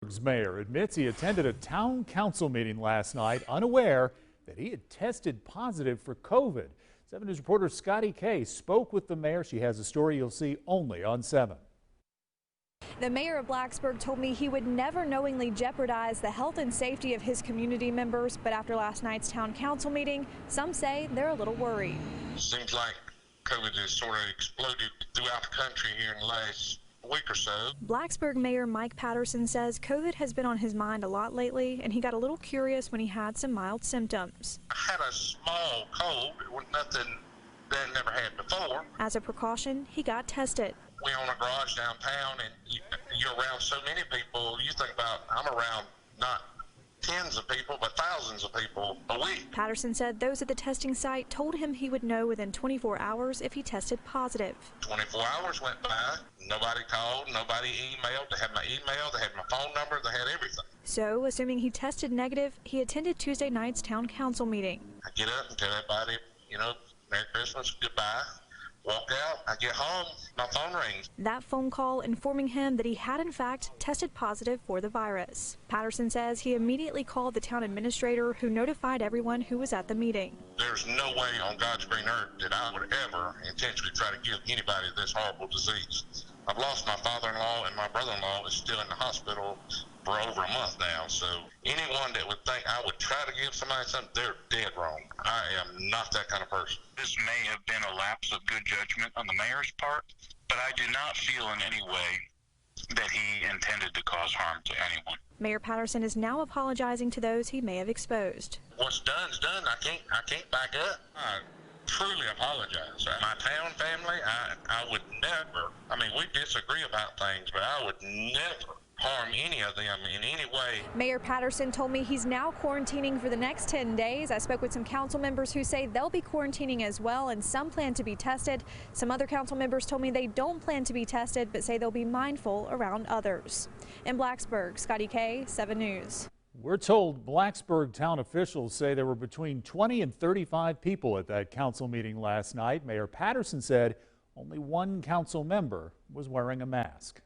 Blacksburg's mayor admits he attended a town council meeting last night unaware that he had tested positive for COVID. 7 News reporter Scotty Kay spoke with the mayor. She has a story you'll see only on 7. The mayor of Blacksburg told me he would never knowingly jeopardize the health and safety of his community members, but after last night's town council meeting, some say they're a little worried. Seems like COVID has sort of exploded throughout the country here in the last week or so. Blacksburg Mayor Mike Patterson says COVID has been on his mind a lot lately, and he got a little curious when he had some mild symptoms. I had a small cold. It was nothing that I never had before. As a precaution, he got tested. We own a garage downtown, and you're around so many people. You think about, I'm around not tens of people, but thousands of people a week. Patterson said those at the testing site told him he would know within 24 hours if he tested positive. 24 hours went by. Nobody called, nobody emailed. They had my email, they had my phone number, they had everything. So, assuming he tested negative, he attended Tuesday night's town council meeting. I get up and tell everybody, Merry Christmas, goodbye. Walk out, I get home, my phone rings. That phone call informing him that he had in fact tested positive for the virus. Patterson says he immediately called the town administrator, who notified everyone who was at the meeting. There's no way on God's green earth that I would ever intentionally try to give anybody this horrible disease. I've lost my father-in-law, and my brother-in-law is still in the hospital for over a month now. So anyone that would think I would try to give somebody something, they're dead wrong. I am not that kind of person. This may have been a lapse of good judgment on the mayor's part, but I do not feel in any way that he intended to cause harm to anyone. Mayor Patterson is now apologizing to those he may have exposed. What's done's done. I can't back up. I truly apologize. My town family, I would never, we disagree about things, but I would never harm any of them in any way. Mayor Patterson told me he's now quarantining for the next 10 days. I spoke with some council members who say they'll be quarantining as well, and some plan to be tested. Some other council members told me they don't plan to be tested, but say they'll be mindful around others. In Blacksburg, Scotty Kay, 7 News. We're told Blacksburg town officials say there were between 20 and 35 people at that council meeting last night. Mayor Patterson said only one council member was wearing a mask.